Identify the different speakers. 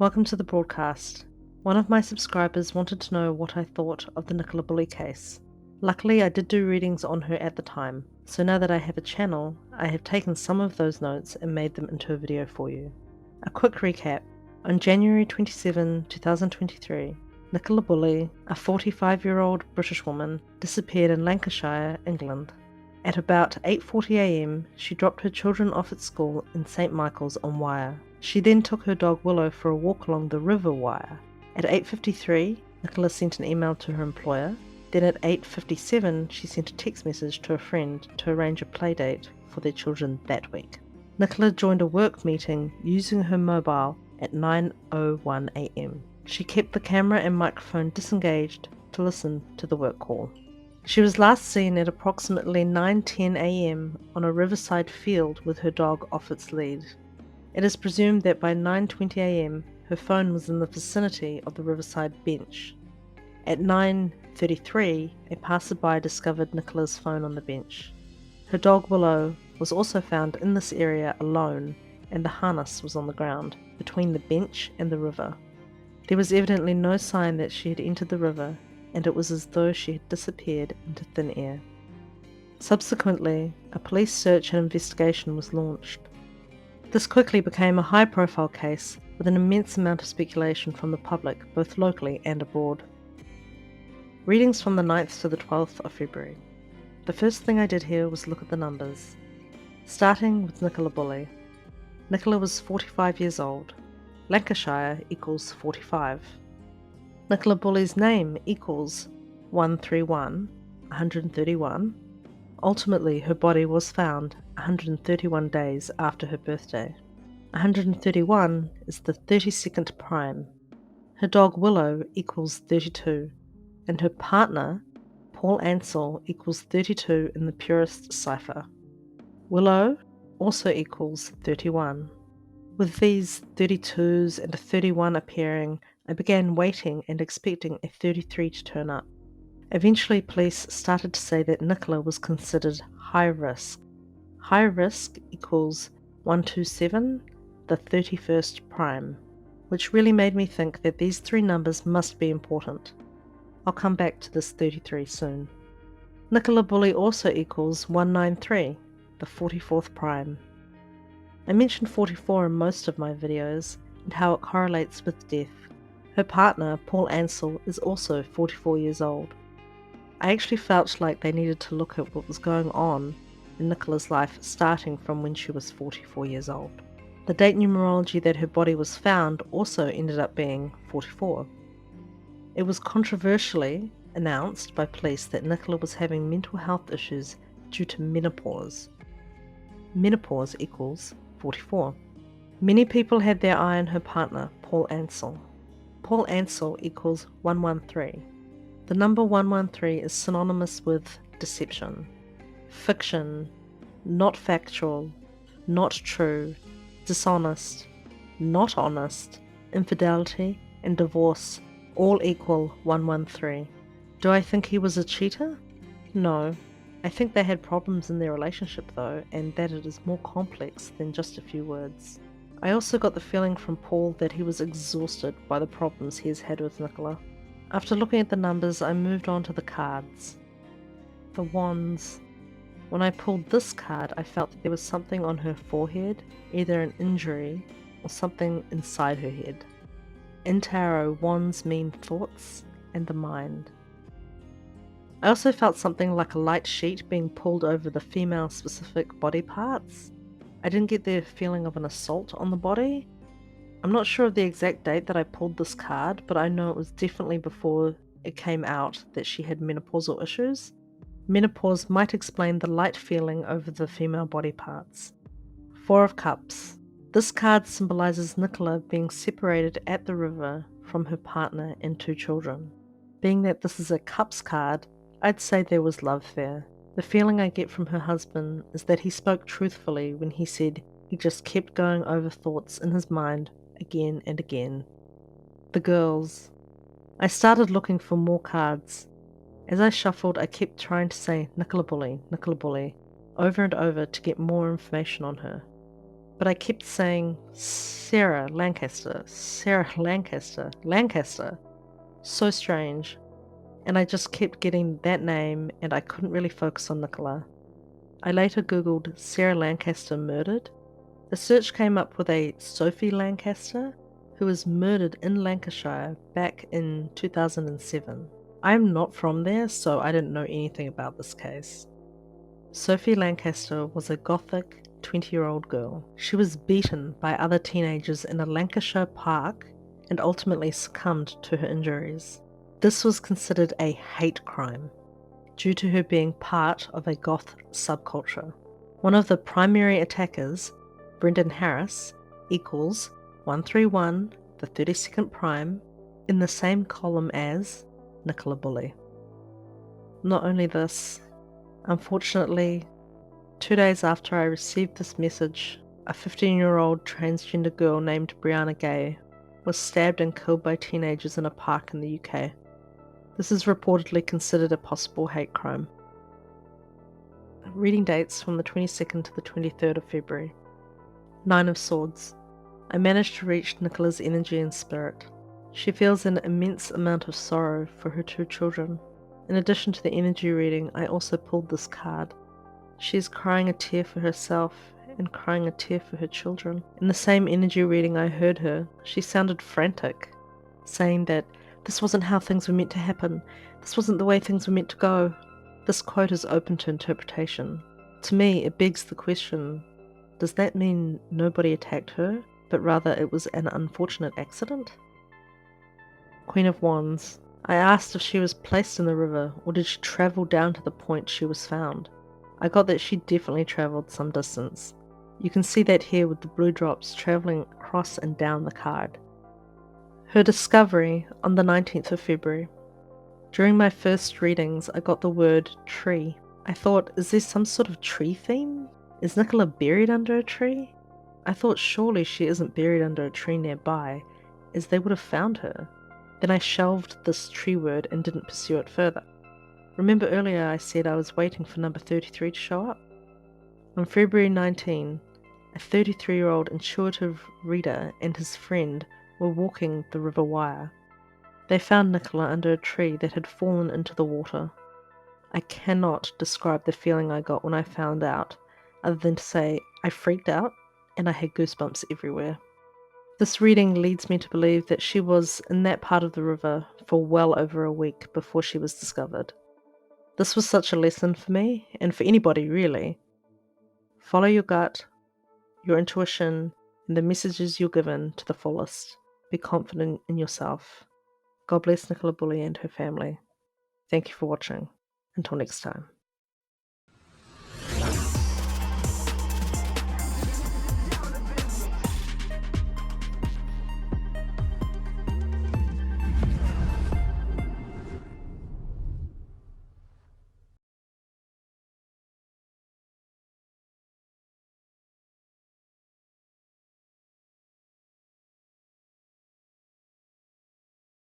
Speaker 1: Welcome to the broadcast. One of my subscribers wanted to know what I thought of the Nicola Bulley case. Luckily, I did do readings on her at the time, so now that I have a channel, I have taken some of those notes and made them into a video for you. A quick recap. On January 27, 2023, Nicola Bulley, a 45-year-old British woman, disappeared in Lancashire, England. At about 8:40 am, she dropped her children off at school in St Michael's on Wyre. She then took her dog Willow for a walk along the River Wyre. At 8:53, Nicola sent an email to her employer. Then at 8:57, she sent a text message to a friend to arrange a playdate for their children that week. Nicola joined a work meeting using her mobile at 9:01 am. She kept the camera and microphone disengaged to listen to the work call. She was last seen at approximately 9:10 am on a riverside field with her dog off its lead. It is presumed that by 9:20 am her phone was in the vicinity of the riverside bench. At 9:33, a passerby discovered Nicola's phone on the bench. Her dog Willow was also found in this area alone, and the harness was on the ground between the bench and the river. There was evidently no sign that she had entered the river, and it was as though she had disappeared into thin air. Subsequently, a police search and investigation was launched. This quickly became a high-profile case with an immense amount of speculation from the public, both locally and abroad. Readings from the 9th to the 12th of February. The first thing I did here was look at the numbers. Starting with Nicola Bulley. Nicola was 45 years old. Lancashire equals 45. Nicola Bulley's name equals 131, 131. Ultimately, her body was found 131 days after her birthday. 131 is the 32nd prime. Her dog Willow equals 32, and her partner, Paul Ansell, equals 32 in the purest cipher. Willow also equals 31. With these 32s and a 31 appearing, I began waiting and expecting a 33 to turn up. Eventually, police started to say that Nicola was considered high risk. High risk equals 127, the 31st prime, which really made me think that these three numbers must be important. I'll come back to this 33 soon. Nicola Bulley also equals 193, the 44th prime. I mentioned 44 in most of my videos and how it correlates with death. Her partner, Paul Ansell, is also 44 years old. I actually felt like they needed to look at what was going on in Nicola's life starting from when she was 44 years old. The date numerology that her body was found also ended up being 44. It was controversially announced by police that Nicola was having mental health issues due to menopause. Menopause equals 44. Many people had their eye on her partner, Paul Ansell. Paul Ansell equals 113. The number 113 is synonymous with deception, fiction, not factual, not true, dishonest, not honest, infidelity, and divorce all equal 113. Do I think he was a cheater? No. I think they had problems in their relationship though, and that it is more complex than just a few words. I also got the feeling from Paul that he was exhausted by the problems he has had with Nicola. After looking at the numbers, I moved on to the cards. The wands. When I pulled this card, I felt that there was something on her forehead, either an injury or something inside her head. In tarot, wands mean thoughts and the mind. I also felt something like a light sheet being pulled over the female-specific body parts. I didn't get the feeling of an assault on the body. I'm not sure of the exact date that I pulled this card, but I know it was definitely before it came out that she had menopausal issues. Menopause might explain the light feeling over the female body parts. Four of Cups. This card symbolizes Nicola being separated at the river from her partner and two children. Being that this is a Cups card, I'd say there was love there. The feeling I get from her husband is that he spoke truthfully when he said he just kept going over thoughts in his mind again and again. The girls. I started looking for more cards. As I shuffled, I kept trying to say Nicola Bulley, over and over to get more information on her. but I kept saying, Sarah Lancaster, Sarah Lancaster, Lancaster. So strange. And I just kept getting that name and I couldn't really focus on Nicola. I later googled Sarah Lancaster murdered. The search came up with a Sophie Lancaster, who was murdered in Lancashire back in 2007. I'm not from there, so I didn't know anything about this case. Sophie Lancaster was a gothic 20-year-old girl. She was beaten by other teenagers in a Lancashire park and ultimately succumbed to her injuries. This was considered a hate crime due to her being part of a goth subculture. One of the primary attackers, Brendan Harris, equals 131, the 32nd prime, in the same column as Nicola Bulley. Not only this, unfortunately, 2 days after I received this message, a 15-year-old transgender girl named Brianna Gay was stabbed and killed by teenagers in a park in the UK. This is reportedly considered a possible hate crime. Reading dates from the 22nd to the 23rd of February. 9 of Swords. I managed to reach Nicola's energy and spirit. She feels an immense amount of sorrow for her 2 children. In addition to the energy reading, I also pulled this card. She is crying a tear for herself and crying a tear for her children. In the same energy reading I heard her, she sounded frantic, saying that this wasn't how things were meant to happen. This wasn't the way things were meant to go. This quote is open to interpretation. To me, it begs the question, does that mean nobody attacked her, but rather it was an unfortunate accident? Queen of Wands. I asked if she was placed in the river, or did she travel down to the point she was found. I got that she definitely travelled some distance. You can see that here with the blue drops travelling across and down the card. Her discovery on the 19th of February. During my first readings, I got the word tree. I thought, is there some sort of tree theme? Is Nicola buried under a tree? I thought surely she isn't buried under a tree nearby, as they would have found her. Then I shelved this tree word and didn't pursue it further. Remember earlier I said I was waiting for number 33 to show up? On February 19, a 33-year-old intuitive reader and his friend were walking the River Wyre. They found Nicola under a tree that had fallen into the water. I cannot describe the feeling I got when I found out, other than to say I freaked out and I had goosebumps everywhere. This reading leads me to believe that she was in that part of the river for well over a week before she was discovered. This was such a lesson for me, and for anybody really. Follow your gut, your intuition, and the messages you're given to the fullest. Be confident in yourself. God bless Nicola Bulley and her family. Thank you for watching. Until next time.